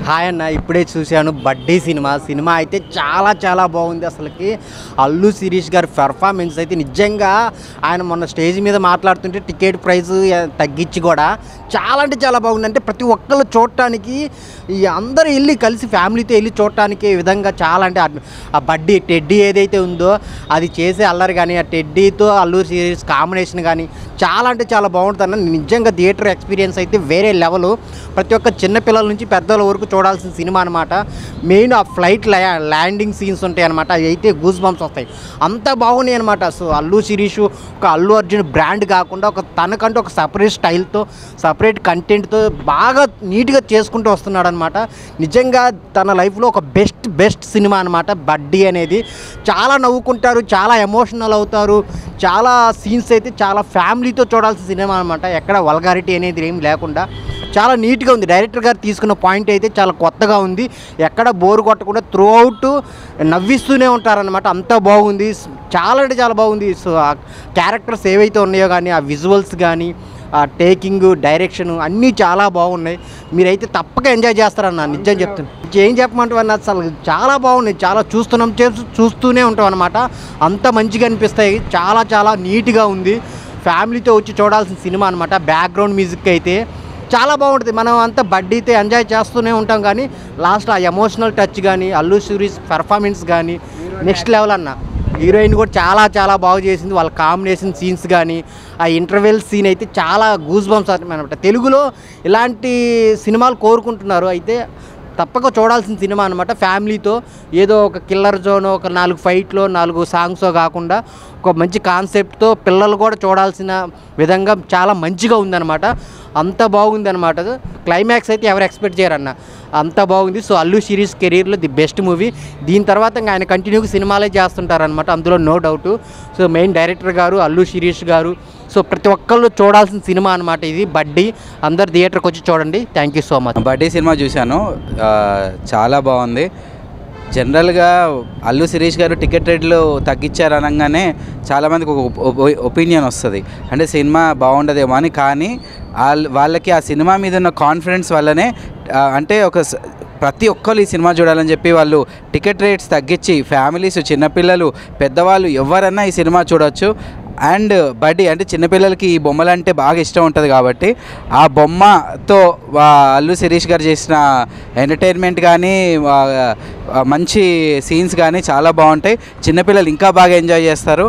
Hi అన్న, ఇప్పుడే చూశాను బడ్డీ సినిమా అయితే చాలా చాలా బాగుంది. అసలుకి అల్లు శిరీష్ గారి పెర్ఫార్మెన్స్ అయితే నిజంగా ఆయన మొన్న స్టేజ్ మీద మాట్లాడుతుంటే టికెట్ ప్రైస్ తగ్గించి కూడా చాలా అంటే చాలా బాగుంది. అంటే ప్రతి ఒక్కళ్ళు చూడటానికి ఈ అందరూ వెళ్ళి కలిసి ఫ్యామిలీతో వెళ్ళి చూడటానికి విధంగా చాలా అంటే ఆ బడ్డీ టెడ్డీ ఏదైతే ఉందో అది చేసే అల్లరి కానీ ఆ టెడ్డీతో అల్లు శిరీష్ కాంబినేషన్ కానీ చాలా అంటే చాలా బాగుంటుంది అన్న. నిజంగా థియేటర్ ఎక్స్పీరియన్స్ అయితే వేరే లెవెల్. ప్రతి ఒక్క చిన్నపిల్లల నుంచి పెద్దల వరకు చూడాల్సిన సినిమా అనమాట. మెయిన్ ఆ ఫ్లైట్ ల్యాండింగ్ సీన్స్ ఉంటాయి అనమాట, అవి అయితే గూస్ బంప్స్ వస్తాయి, అంత బాగున్నాయి అనమాట. సో అల్లు శిరీష్ ఒక అల్లు అర్జున్ బ్రాండ్ కాకుండా ఒక తనకంటూ ఒక సపరేట్ స్టైల్తో సపరేట్ కంటెంట్తో బాగా నీట్గా చేసుకుంటూ వస్తున్నాడు అనమాట. నిజంగా తన లైఫ్లో ఒక బెస్ట్ సినిమా అనమాట బడ్డీ అనేది. చాలా నవ్వుకుంటారు, చాలా ఎమోషనల్ అవుతారు. చాలా సీన్స్ అయితే చాలా ఫ్యామిలీతో చూడాల్సిన సినిమా అనమాట. ఎక్కడ వల్గారిటీ అనేది ఏం లేకుండా చాలా నీట్గా ఉంది. డైరెక్టర్ గారు తీసుకున్న పాయింట్ అయితే చాలా కొత్తగా ఉంది. ఎక్కడ బోరు కొట్టకుండా త్రూ అవుట్ నవ్విస్తూనే ఉంటారనమాట. అంత బాగుంది, చాలా అంటే చాలా బాగుంది. సో ఆ క్యారెక్టర్స్ ఏవైతే ఉన్నాయో కానీ ఆ విజువల్స్ కానీ ఆ టేకింగ్ డైరెక్షన్ అన్నీ చాలా బాగున్నాయి. మీరైతే తప్పక ఎంజాయ్ చేస్తారన్న, నిజం చెప్తున్నాను. ఏం చెప్పమంటావు అన్న, అసలు చాలా బాగున్నాయి. చాలా చూస్తూనే ఉంటాం అనమాట. అంత మంచిగా అనిపిస్తాయి. చాలా చాలా నీట్గా ఉంది. ఫ్యామిలీతో వచ్చి చూడాల్సిన సినిమా అనమాట. బ్యాక్గ్రౌండ్ మ్యూజిక్ అయితే చాలా బాగుంటుంది. మనం అంతా బడ్డీతో ఎంజాయ్ చేస్తూనే ఉంటాం కానీ లాస్ట్ ఆ ఎమోషనల్ టచ్ కానీ అల్లు శిరీష్ పెర్ఫార్మెన్స్ కానీ నెక్స్ట్ లెవెల్ అన్న. హీరోయిన్ కూడా చాలా చాలా బాగా చేసింది. వాళ్ళ కాంబినేషన్ సీన్స్ కానీ ఆ ఇంటర్వెల్ సీన్ అయితే చాలా గూస్ బంప్స్ అనమాట. తెలుగులో ఇలాంటి సినిమాలు కోరుకుంటున్నారు. అయితే తప్పక చూడాల్సిన సినిమా అనమాట. ఫ్యామిలీతో ఏదో ఒక కిల్లర్ జోన్, ఒక 4 ఫైట్లో 4 సాంగ్సో కాకుండా ఒక మంచి కాన్సెప్ట్తో పిల్లలు కూడా చూడాల్సిన విధంగా చాలా మంచిగా ఉందన్నమాట. అంత బాగుంది అనమాట. క్లైమాక్స్ అయితే ఎవరు ఎక్స్పెక్ట్ చేయరన్న, అంత బాగుంది. సో అల్లు శిరీష్ కెరీర్లో ది బెస్ట్ మూవీ. దీని తర్వాత ఇంకా ఆయన కంటిన్యూగా సినిమాలే చేస్తుంటారనమాట, అందులో no doubt. So main director గారు అల్లు శిరీష్ గారు. సో ప్రతి ఒక్కళ్ళు చూడాల్సిన సినిమా అనమాట ఇది బడ్డీ. అందరు థియేటర్కి వచ్చి చూడండి. Thank you so much. బడ్డీ సినిమా చూశాను, చాలా బాగుంది. జనరల్గా అల్లు శిరీష్ గారు టికెట్ రేట్లు తగ్గించారు అనగానే చాలామందికి ఒక ఒపీనియన్ వస్తుంది, అంటే సినిమా బాగుండదేమో అని. కానీ వాళ్ళకి ఆ సినిమా మీద ఉన్న కాన్ఫిడెన్స్ వల్లనే, అంటే ప్రతి ఒక్కరు ఈ సినిమా చూడాలని చెప్పి వాళ్ళు టికెట్ రేట్స్ తగ్గించి ఫ్యామిలీస్, చిన్నపిల్లలు, పెద్దవాళ్ళు ఎవరన్నా ఈ సినిమా చూడవచ్చు. అండ్ బడ్డీ అంటే చిన్నపిల్లలకి ఈ బొమ్మలు అంటే బాగా ఇష్టం ఉంటుంది కాబట్టి ఆ బొమ్మతో అల్లు శిరీష్ గారు చేసిన ఎంటర్టైన్మెంట్ కానీ మంచి సీన్స్ కానీ చాలా బాగుంటాయి. చిన్నపిల్లలు ఇంకా బాగా ఎంజాయ్ చేస్తారు.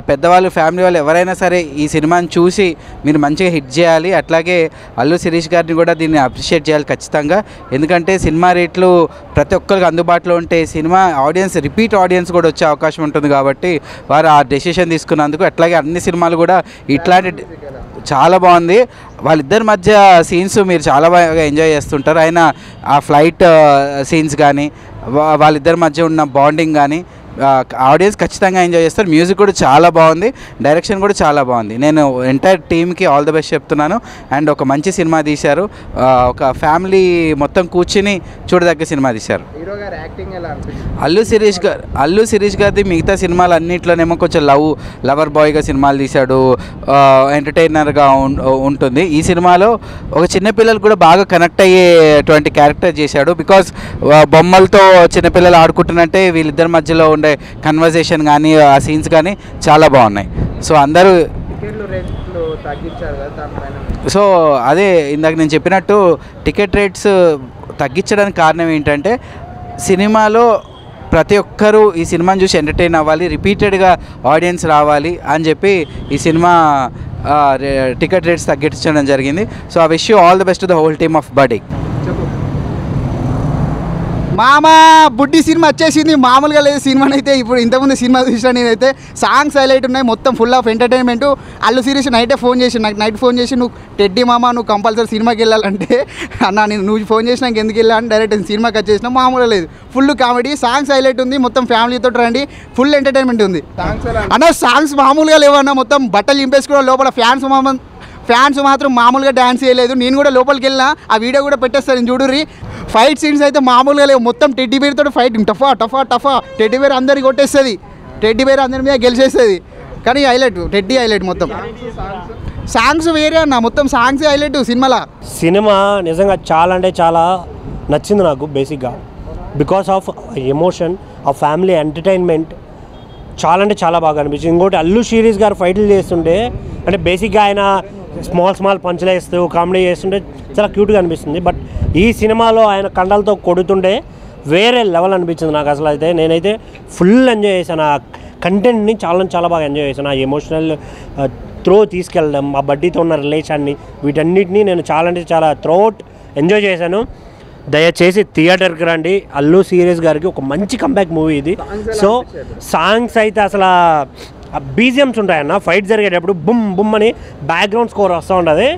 పెద్దవాళ్ళు, ఫ్యామిలీ వాళ్ళు ఎవరైనా సరే ఈ సినిమాని చూసి మీరు మంచిగా హిట్ చేయాలి. అట్లాగే అల్లు శిరీష్ గారిని కూడా దీన్ని అప్రిషియేట్ చేయాలి ఖచ్చితంగా. ఎందుకంటే సినిమా రేట్లు ప్రతి ఒక్కరికి అందుబాటులో ఉంటే సినిమా ఆడియన్స్, రిపీట్ ఆడియన్స్ కూడా వచ్చే అవకాశం ఉంటుంది కాబట్టి వారు ఆ డెసిషన్ తీసుకున్నందుకు. అట్లాగే అన్ని సినిమాలు కూడా ఇట్లాంటి చాలా బాగుంది. వాళ్ళిద్దరి మధ్య సీన్స్ మీరు చాలా బాగా ఎంజాయ్ చేస్తుంటారు. అయినా ఆ ఫ్లైట్ సీన్స్ కానీ వాళ్ళిద్దరి మధ్య ఉన్న బాండింగ్ కానీ ఆడియన్స్ ఖచ్చితంగా ఎంజాయ్ చేస్తారు. మ్యూజిక్ కూడా చాలా బాగుంది, డైరెక్షన్ కూడా చాలా బాగుంది. నేను ఎంటైర్ టీమ్కి ఆల్ ది బెస్ట్ చెప్తున్నాను. అండ్ ఒక మంచి సినిమా తీశారు, ఒక ఫ్యామిలీ మొత్తం కూర్చుని చూడదగ్గ సినిమా తీశారు. అల్లు శిరీష్ గారిది మిగతా సినిమాలు అన్నింటిలోనేమో కొంచెం లవర్ బాయ్గా సినిమాలు తీశాడు, ఎంటర్టైనర్గా ఉంటుంది. ఈ సినిమాలో ఒక చిన్నపిల్లలు కూడా బాగా కనెక్ట్ అయ్యేటువంటి క్యారెక్టర్ చేశాడు. బికాజ్ బొమ్మలతో చిన్నపిల్లలు ఆడుకుంటున్నట్టే వీళ్ళిద్దరి మధ్యలో ఉండే కన్వర్జేషన్ కానీ ఆ సీన్స్ కానీ చాలా బాగున్నాయి. సో అందరూ సో అదే ఇందాక నేను చెప్పినట్టు టికెట్ రేట్స్ తగ్గించడానికి కారణం ఏంటంటే సినిమాలో ప్రతి ఒక్కరూ ఈ సినిమాని చూసి ఎంటర్టైన్ అవ్వాలి, రిపీటెడ్గా ఆడియన్స్ రావాలి అని చెప్పి ఈ సినిమా టికెట్ రేట్స్ తగ్గించడం జరిగింది. So I wish you all the best to the whole team of బడ్డీ. మామ బుడ్డి సినిమా వచ్చేసింది, మామూలుగా లేదు సినిమాని అయితే. ఇప్పుడు ఇంతకుముందు సినిమా చూసినా నేనైతే, సాంగ్స్ హైలైట్ ఉన్నాయి, మొత్తం full of entertainment. Allu Sirish night phone చేసి నువ్వు టెడ్డీ మామ నువ్వు కంపల్సరీ సినిమాకి వెళ్ళాలంటే అన్న నువ్వు ఫోన్ చేసినాక ఎందుకు వెళ్ళాలని డైరెక్ట్ సినిమాకి వచ్చేసినా, మామూలుగా లేదు, ఫుల్ కామెడీ, సాంగ్స్ హైలైట్ ఉంది, మొత్తం ఫ్యామిలీతో రండి, ఫుల్ ఎంటర్టైన్మెంట్ ఉంది అన్న. సాంగ్స్ మామూలుగా లేవన్నా, మొత్తం బట్టలు చింపేసుకోవడం, లోపల ఫ్యాన్స్ మాత్రం మామూలుగా డ్యాన్స్ చేయలేదు. నేను కూడా లోపలికి వెళ్ళినా, ఆ వీడియో కూడా పెట్టేస్తాను చూడుర్రి. ఫైట్ సీన్స్ అయితే మామూలుగా లేవు, మొత్తం టెడ్డీ బేర్ తోటి ఫైటింగ్, టఫా టెడ్డీ బేర్ అందరికి కొట్టేస్తుంది, టెడ్డీ బేర్ అందరి మీద గెలిచేస్తుంది. కానీ టెడ్డీ హైలైట్. మొత్తం సాంగ్స్ వేరే అన్న, మొత్తం సాంగ్స్ హైలైట్ సినిమాలో. సినిమా నిజంగా చాలా అంటే చాలా నచ్చింది నాకు బేసిక్గా. బికాస్ ఆఫ్ ఎమోషన్, ఆ ఫ్యామిలీ ఎంటర్టైన్మెంట్ చాలా అంటే చాలా బాగా అనిపించింది. ఇంకోటి అల్లు శిరీష్ గారు ఫైట్లు చేస్తుంటే అంటే బేసిక్గా ఆయన స్మాల్ పంచులు వేస్తూ కామెడీ చేస్తుంటే చాలా క్యూట్గా అనిపిస్తుంది. బట్ ఈ సినిమాలో ఆయన కండలతో కొడుతుంటే వేరే లెవెల్ అనిపించింది నాకు. అసలు అయితే నేనైతే ఫుల్ ఎంజాయ్ చేశాను. ఆ కంటెంట్ని చాలా బాగా ఎంజాయ్ చేశాను. ఆ ఎమోషనల్ త్రో తీసుకెళ్ళడం, ఆ బడ్డీతో ఉన్న రిలేషన్ని, వీటన్నిటిని నేను చాలా అంటే చాలా త్రోఅవుట్ ఎంజాయ్ చేశాను. దయచేసి థియేటర్కి రండి. అల్లు శిరీష్ గారికి ఒక మంచి కంబ్యాక్ మూవీ ఇది. సో సాంగ్స్ అయితే అసలు బీజిఎమ్స్ ఉంటాయన్న, ఫైట్ జరిగేటప్పుడు బుమ్ బుమ్ అని బ్యాక్గ్రౌండ్ స్కోర్ వస్తూ ఉంటుంది.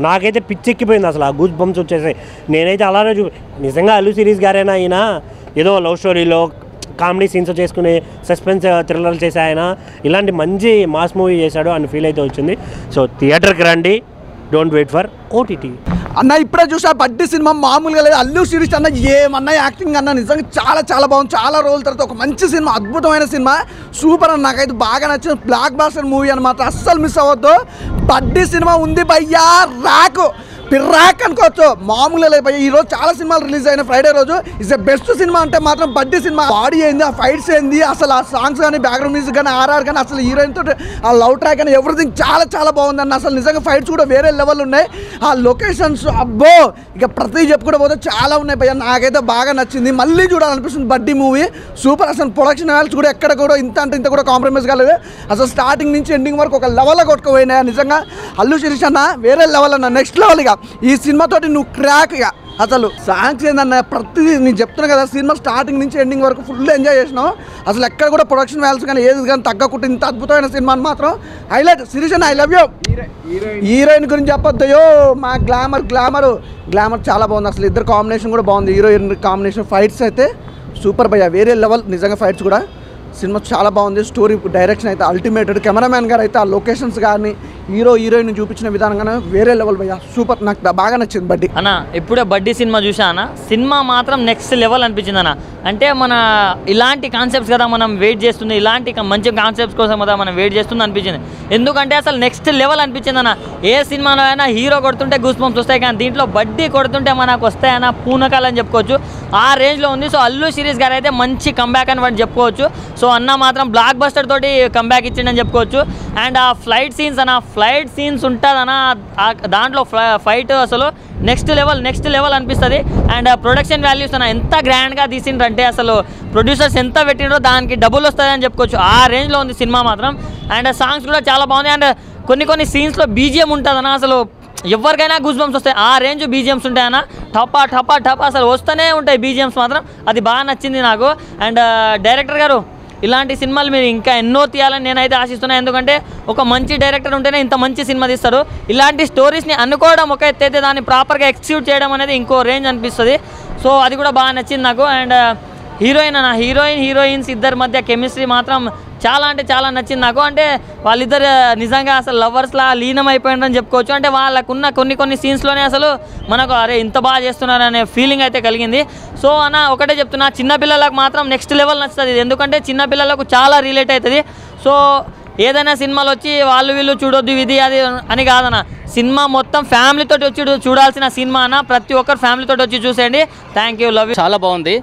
నాకైతే పిచ్చెక్కిపోయింది అసలు, ఆ గూస్ బంప్స్ వచ్చేసాయి. నేనైతే అలానే నిజంగా అల్లు శిరీష్ గారైనా ఆయన ఏదో లవ్ స్టోరీలో కామెడీ సీన్స్ చేసుకుని సస్పెన్స్ థ్రిల్లర్లు చేసే ఆయన ఇలాంటి మంచి మాస్ మూవీ చేశాడు అని ఫీల్ అయితే వచ్చింది. సో థియేటర్కి రండి, డోంట్ వెయిట్ ఫర్ ఓటీటీ. అన్న ఇప్పుడే చూసా బడ్డీ సినిమా మామూలుగా లేదు. అల్లు శిరీష్ అన్న ఏమన్నా యాక్టింగ్ అన్న నిజంగా చాలా బాగుంది. చాలా రోజుల తర్వాత ఒక మంచి సినిమా, అద్భుతమైన సినిమా, సూపర్ అన్న. నాకైతే బాగా నచ్చింది. బ్లాక్ బాస్టర్ మూవీ అని మాత్రం అస్సలు మిస్ అవ్వద్దు. బడ్డీ సినిమా ఉంది భయ్యా, పిర్రాక్ అనుకోవచ్చు, మామూలుగా లేదు భయ్య. ఈరోజు చాలా సినిమాలు రిలీజ్ అయిన ఫ్రైడే రోజు ఇస్ ద బెస్ట్ సినిమా అంటే మాత్రం బడ్డీ సినిమా. బాడీ ఏంది, ఆ ఫైట్స్ ఏంది, అసలు ఆ సాంగ్స్ కానీ బ్యాక్గ్రౌండ్ మ్యూజిక్ కానీ ఆర్ఆర్ కానీ అసలు హీరోయిన్ తోటి ఆ లవ్ ట్రాక్ కానీ ఎవ్రీథింగ్ చాలా బాగుందన్న. అసలు నిజంగా ఫైట్స్ కూడా వేరే లెవెల్ ఉన్నాయి. ఆ లొకేషన్స్ అబ్బో ఇక ప్రతి చెప్పుకుంటూ పోతే చాలా ఉన్నాయి భయ్య. నాకైతే బాగా నచ్చింది, మళ్ళీ చూడాలనిపిస్తుంది బడ్డీ మూవీ. సూపర్. అసలు ప్రొడక్షన్ వాల్యూస్ కూడా ఎక్కడ కూడా ఇంత కూడా కాంప్రమైజ్ కాలేదు. అసలు స్టార్టింగ్ నుంచి ఎండింగ్ వరకు ఒక లెవెల్లో కొట్టుకుపోయినాయి. నిజంగా అల్లు శిరీష్ అన్న వేరే లెవెల్ అన్న, నెక్స్ట్ లెవెల్. ఇక ఈ సినిమాతోటి నువ్వు క్రాక్. ఇక అసలు సాంగ్స్ ఏందన్న, ప్రతిదీ నేను చెప్తున్నా కదా, సినిమా స్టార్టింగ్ నుంచి ఎండింగ్ వరకు ఫుల్ ఎంజాయ్ చేసినావు. అసలు ఎక్కడ కూడా ప్రొడక్షన్ వాల్యూస్ కానీ ఏది కానీ తగ్గకుండా ఇంత అద్భుతమైన సినిమాని మాత్రం హైలైట్. శిరీష్ అన్న ఐ లవ్ యూ. హీరోయిన్ గురించి చెప్పొద్దయో, మా గ్లామర్ చాలా బాగుంది. అసలు ఇద్దరు కాంబినేషన్ కూడా బాగుంది. హీరోయిన్ కాంబినేషన్, ఫైట్స్ అయితే సూపర్ భయ్య, వేరే లెవెల్. నిజంగా ఫైట్స్ కూడా సినిమా చాలా బాగుంది. స్టోరీ డైరెక్షన్ అయితే అల్టిమేటెడ్. కెమెరామ్యాన్ గారు అయితే ఆ లొకేషన్స్ కానీ హీరోయిన్ చూపించిన విధానం కానీ వేరే లెవెల్ భయ్య, సూపర్. నాకు బాగా నచ్చింది బడ్డీ అన్న. ఇప్పుడే బడ్డీ సినిమా చూసా అన్న, సినిమా మాత్రం నెక్స్ట్ లెవెల్ అనిపించింది అన్న. అంటే మన ఇలాంటి కాన్సెప్ట్స్ కదా మనం వెయిట్ చేస్తుంది, ఇలాంటి మంచి కాన్సెప్ట్స్ కోసం కదా మనం వెయిట్ చేస్తుంది అనిపించింది. ఎందుకంటే అసలు నెక్స్ట్ లెవెల్ అనిపించింది అన్న. ఏ సినిమాలో అయినా హీరో కొడుతుంటే గూస్ బంప్స్ వస్తాయి, కానీ దీంట్లో బడ్డీ కొడుతుంటే మనకు వస్తాయన్న పూనకాలని చెప్పుకోవచ్చు. ఆ రేంజ్లో ఉంది. సో అల్లు శిరీష్ గారు అయితే మంచి కంబ్యాక్ అని వాటి చెప్పుకోవచ్చు. సో అన్న మాత్రం బ్లాక్ బస్టర్ తోటి కంబ్యాక్ ఇచ్చిండని చెప్పుకోవచ్చు. అండ్ ఆ ఫ్లైట్ సీన్స్ ఉంటుందన్న, దాంట్లో ఫైట్ అసలు నెక్స్ట్ లెవెల్ అనిపిస్తుంది. అండ్ ప్రొడక్షన్ వాల్యూస్ అన్న ఎంత గ్రాండ్గా తీసిండ్రంటే అసలు ప్రొడ్యూసర్స్ ఎంత పెట్టిండ్రో దానికి డబుల్ వస్తుంది అని చెప్పుకోవచ్చు. ఆ రేంజ్లో ఉంది సినిమా మాత్రం. అండ్ సాంగ్స్ కూడా చాలా బాగుంది. అండ్ కొన్ని సీన్స్లో బీజిఎం ఉంటుందన్న, అసలు ఎవరికైనా గూస్ బంప్స్ వస్తాయి. ఆ రేంజ్ బీజిఎమ్స్ ఉంటాయన్న, టపా అసలు వస్తూనే ఉంటాయి బీజిఎమ్స్ మాత్రం. అది బాగా నచ్చింది నాకు. అండ్ డైరెక్టర్ గారు ఇలాంటి సినిమాలు మీరు ఇంకా ఎన్నో తీయాలని నేనైతే ఆశిస్తున్నాను. ఎందుకంటే ఒక మంచి డైరెక్టర్ ఉంటేనే ఇంత మంచి సినిమా తీస్తారు. ఇలాంటి స్టోరీస్ని అనుకోవడం ఒక ఎత్తు అయితే దాన్ని ప్రాపర్గా ఎక్స్క్యూట్ చేయడం అనేది ఇంకో రేంజ్ అనిపిస్తుంది. సో అది కూడా బాగా నచ్చింది నాకు. అండ్ హీరోయిన్స్ ఇద్దరి మధ్య కెమిస్ట్రీ మాత్రం చాలా నచ్చింది నాకు. అంటే వాళ్ళిద్దరు నిజంగా అసలు లవర్స్లా లీనం అయిపోయిందని చెప్పుకోవచ్చు. అంటే వాళ్ళకున్న కొన్ని సీన్స్లోనే అసలు మనకు అరే ఇంత బాగా చేస్తున్నారు అనే ఫీలింగ్ అయితే కలిగింది. సో అన్న ఒకటే చెప్తున్నా, చిన్నపిల్లలకు మాత్రం నెక్స్ట్ లెవెల్ నచ్చుతుంది. ఎందుకంటే చిన్నపిల్లలకు చాలా రిలేట్ అవుతుంది. సో ఏదైనా సినిమాలు వచ్చి వీళ్ళు చూడొద్దు ఇది అది అని కాదన్న, సినిమా మొత్తం ఫ్యామిలీతో వచ్చి చూడాల్సిన సినిమా అన్న. ప్రతి ఒక్కరు ఫ్యామిలీతో వచ్చి చూసేయండి. Thank you, love you. చాలా బాగుంది.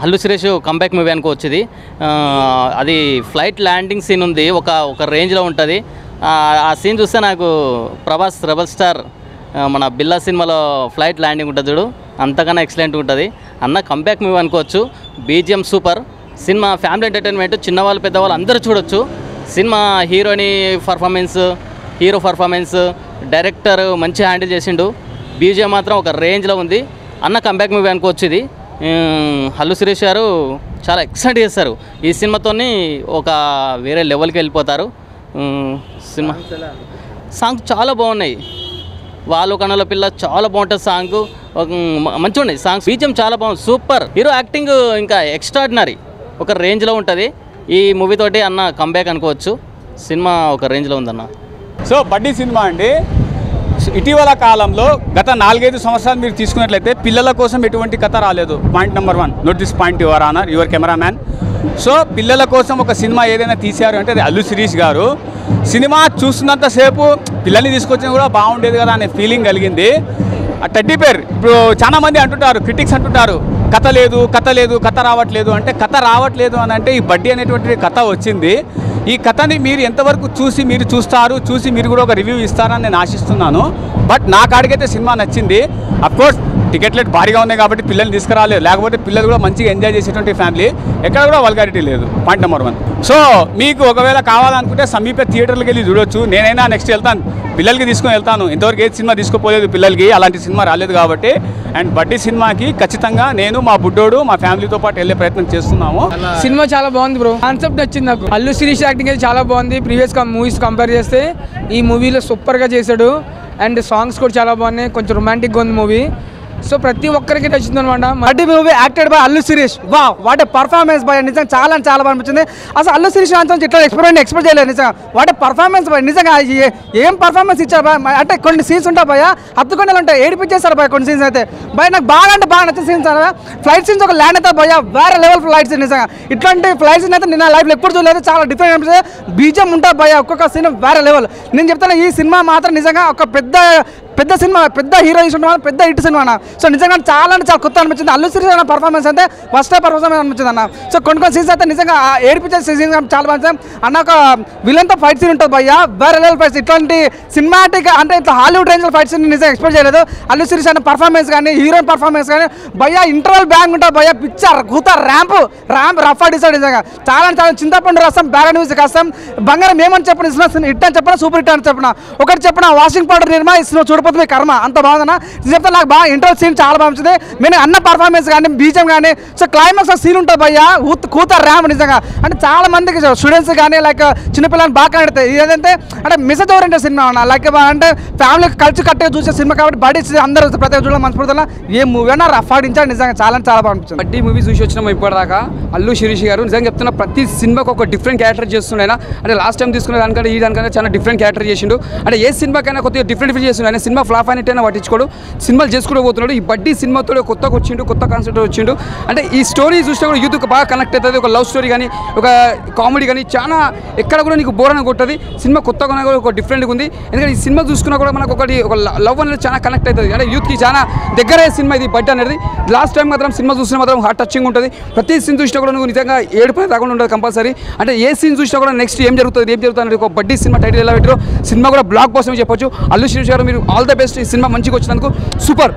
అల్లు శిరీష్ కంబ్యాక్ మూవీ అనుకోవచ్చు ఇది. అది ఫ్లైట్ ల్యాండింగ్ సీన్ ఉంది, ఒక రేంజ్లో ఉంటుంది. ఆ సీన్ చూస్తే నాకు ప్రభాస్ రెబల్ స్టార్ మన బిల్లా సినిమాలో ఫ్లైట్ ల్యాండింగ్ ఉంటుంది చూడు, అంతకన్నా ఎక్సలెంట్ ఉంటుంది అన్న. కంబ్యాక్ మూవీ అనుకోవచ్చు. BGM super. Cinema family entertainment, చిన్నవాళ్ళు పెద్దవాళ్ళు అందరూ చూడొచ్చు. సినిమా హీరో పర్ఫార్మెన్స్ డైరెక్టర్ మంచి హ్యాండిల్ చేసిండు. బీజిఎం మాత్రం ఒక రేంజ్లో ఉంది అన్న. కంబ్యాక్ మూవీ అనుకోవచ్చు ఇది. అల్లు శిరీష్ గారు చాలా ఎక్సైట్ చేస్తారు ఈ సినిమాతోని, ఒక వేరే లెవెల్కి వెళ్ళిపోతారు. సినిమా సాంగ్స్ చాలా బాగున్నాయి. వాళ్ళు కనుల పిల్ల చాలా బాగుంటుంది సాంగ్, మంచిగా ఉన్నాయి సాంగ్స్. బీజిఎం చాలా బాగుంది, సూపర్. హీరో యాక్టింగ్ ఇంకా ఎక్స్ట్రాడినరీ, ఒక రేంజ్లో ఉంటుంది. ఈ మూవీ తోటి అన్న కంబ్యాక్ అనుకోవచ్చు. సినిమా ఒక రేంజ్లో ఉందన్న. సో బడ్డీ సినిమా అండి, ఇటీవల కాలంలో గత 4-5 సంవత్సరాలు మీరు తీసుకున్నట్లయితే పిల్లల కోసం ఎటువంటి కథ రాలేదు. Point number 1, note this point your honour, your cameraman. So పిల్లల కోసం ఒక సినిమా ఏదైనా తీశారు అంటే అది అల్లు శిరీష్ గారు. సినిమా చూస్తున్నంతసేపు పిల్లల్ని తీసుకొచ్చినా కూడా బాగుండేది కదా అనే ఫీలింగ్ కలిగింది. ఆ టెడ్డీ బేర్. ఇప్పుడు చాలా మంది అంటుంటారు, క్రిటిక్స్ అంటుంటారు కథ లేదు కథ రావట్లేదు అంటే, కథ రావట్లేదు అని అంటే ఈ బడ్డీ అనేటువంటి కథ వచ్చింది. ఈ కథని మీరు ఎంతవరకు చూసి మీరు కూడా ఒక రివ్యూ ఇస్తారని నేను ఆశిస్తున్నాను. బట్ నా కాడికైతే సినిమా నచ్చింది. అఫ్కోర్స్ టికెట్ రేట్ భారీగా ఉన్నాయి కాబట్టి పిల్లల్ని తీసుకురాలేదు, లేకపోతే పిల్లలు కూడా మంచిగా ఎంజాయ్ చేసేటువంటి ఫ్యామిలీ. ఎక్కడ కూడా వల్గారిటీ లేదు, పాయింట్ నెంబర్ 1. సో మీకు ఒకవేళ కావాలనుకుంటే సమీప థియేటర్లకు వెళ్ళి చూడొచ్చు. నేనైనా నెక్స్ట్ వెళ్తాను, పిల్లలకి తీసుకొని వెళ్తాను. ఇంతవరకు ఏది సినిమా తీసుకోపోలేదు పిల్లలకి, అలాంటి సినిమా రాలేదు కాబట్టి. అండ్ బడ్డీ సినిమాకి ఖచ్చితంగా నేను, మా బుడ్డోడు, మా ఫ్యామిలీతో పాటు వెళ్ళే ప్రయత్నం చేస్తున్నాము. సినిమా చాలా బాగుంది బ్రో, కాన్సెప్ట్ నచ్చింది నాకు. అల్లు శిరీష్ యాక్టింగ్ అయితే చాలా బాగుంది. ప్రీవియస్ మూవీస్ కంపేర్ చేస్తే ఈ మూవీలో సూపర్గా చేశాడు. అండ్ సాంగ్స్ కూడా చాలా బాగున్నాయి, కొంచెం రొమాంటిక్గా ఉంది మూవీ. సో ప్రతి ఒక్కరికి నచ్చింది అనమాట. Buddy movie acted by Allu Sirish. వా వాట్ ఏ పర్ఫార్మెన్స్ బై, నిజంగా చాలా బాగా అనిపించింది. అసలు అల్లు శిరీష్ అంతా ఇట్లా ఎక్స్పెక్ట్ చేయలేదు నిజంగా. వాట్ ఏ పర్ఫార్మెన్స్ బై, నిజంగా ఏం పర్ఫార్మెన్స్ ఇచ్చారు బా. అంటే కొన్ని సీన్స్ ఉంటాయి భయ, హత్తుకొండలు ఉంటాయి, ఏడిపించేస్తారు భయ కొన్ని సీన్స్ అయితే. భయ నాకు బాగా నచ్చిన సీన్స్ ఫ్లైట్ సీన్స్. ఒక ల్యాండ్ అయితే భయ వేరే లెవెల్ ఫ్లైట్ సీన్. నిజంగా ఇట్లాంటి ఫ్లైట్ సీన్ అయితే నేను లైఫ్లో ఎప్పుడు చూడలేదు, చాలా డిఫరెంట్ అనిపిస్తుంది. బీజం ఉంటుంది భయ, ఒక్కొక్క సీన్ వేరే లెవెల్. నేను చెప్తాను ఈ సినిమా మాత్రం నిజంగా ఒక పెద్ద సినిమా, పెద్ద హీరో ఇష్టం, పెద్ద హిట్ సినిమా. సో నిజంగా చాలా కొత్త అనిపించింది. అల్లు శిరీష్ అన్న పర్ఫార్మెన్స్ అయితే ఫస్ట్ పర్ఫార్మెన్స్ అనిపించింది అన్న. సో కొన్ని సీన్స్ అయితే నిజంగా ఏడిపించే సీన్స్ చాలా బాగుంది అన్న. ఒక విలన్తో ఫైట్ సీన్ ఉంటుంది భయ్య, వేరే లెవెల్ ఫైట్స్. ఇట్లాంటి సినిమాటిక్ అంటే ఇట్లా హాలీవుడ్ రేంజ్లో ఫైట్ సీన్ నిజంగా ఎక్స్పెక్ట్ చేయలేదు. అల్లు శిరీష్ అన్న పర్ఫార్మెన్స్ కానీ, హీరోయిన్ పర్ఫార్మెన్స్ కానీ భయ్య ఇంటర్వల్ బ్యాంగ్ ఉంటుంది భయ్య, పిక్చర్ కూత ర్యాంప్ రఫ్ డిసైడ్. నిజంగా చాలా చింతపండు రసం, బ్యాగ్ న్యూస్ కష్టం, బంగారం ఏమని చెప్పిన హిట్ అని చెప్పిన, సూపర్ హిట్ అని చెప్పిన. ఒకటి చెప్పిన వాషింగ్ పౌడర్ నిర్మా ఇస్తున్న చూడపోతే మీ కర్మ, అంత బాగుందన్న. చెప్తే నాకు బాగా ఇంటర్వల్ సీన్ చాలా బాగుంది. నేను అన్న పర్ఫార్మెన్స్ కానీ, బీజం కానీ, సో క్లైమాక్స్ సీన్ ఉంటుంది భయ్య, కూత ర్యాంప్. నిజంగా అంటే చాలా మందికి స్టూడెంట్స్ కానీ లైక్ చిన్నపిల్లలు బాగా కనెడతాయి. ఏదంటే అంటే మెసేజ్ ఓరియంటెడ్ సినిమా అన్న, లైక్ అంటే ఫ్యామిలీ కలిసి కట్టగా చూసే సినిమా కాబట్టి బడ్డీ అందరూ ప్రతి ఒక్క చూడాలి మనస్ఫూర్తిగా. ఏ మూవీ అన్నా రఫ్ ఆడించాడు, నిజంగా చాలా బాగా అనిపించింది. బడ్డీ మూవీ చూసి వచ్చినాము ఇప్పటిదాకా. అల్లు శిరీష్ గారు నిజంగా చెప్తున్నా, ప్రతి సినిమాకి ఒక డిఫరెంట్ క్యారెక్టర్ చేస్తున్నాయి. అంటే లాస్ట్ టైం తీసుకునే దానికంటే ఈ దానికంటే చాలా డిఫరెంట్ క్యారెక్టర్ చేసిండు. అంటే ఏ సినిమాకైనా కొద్దిగా డిఫరెంట్ చేస్తున్నాడు. సినిమా ఫ్లాప్ అయినట్టయినా పట్టించుకోడు, సినిమాలు చేసుకుంటూ పోతున్నాడు. ఈ బడ్డీ సినిమాతో కొత్తగా వచ్చిండు, కొత్త కాన్సెప్ట్ వచ్చిండు. అంటే ఈ స్టోరీ చూస్తే కూడా యూత్కి బాగా కనెక్ట్ అవుతుంది. ఒక లవ్ స్టోరీ కానీ, ఒక కామెడీ కానీ, చాలా ఎక్కడ కూడా నీకు బోర్ అని కొట్టది. సినిమా కొత్తగా కూడా ఒక డిఫరెంట్గా ఉంది. ఎందుకంటే ఈ సినిమా చూసుకున్నా కూడా మనకు ఒక లవ్ అనేది చాలా కనెక్ట్ అవుతుంది. అంటే యూత్కి చాలా దగ్గర సినిమా ఇది బడ్డీ అనేది. లాస్ట్ టైం మాత్రం సినిమా చూసినా మాత్రం హార్ట్ టచింగ్ ఉంటుంది. ప్రతి సీన్ చూసినా కూడా నువ్వు నిజంగా ఏడుపై రాకుండా ఉంటుంది కంపల్సరీ. అంటే ఏ సీన్ చూసినా కూడా నెక్స్ట్ ఏం జరుగుతుంది అనేది ఒక బడ్డీ సినిమా టైటిల్ ఎలా పెట్టారో సినిమా కూడా బ్లాక్ బస్టర్ చెప్పొచ్చు. అల్లు శిరీష్ గారు మీరు ఆల్ ద బెస్ట్. ఈ సినిమా మంచిగా వచ్చినందుకు సూపర్.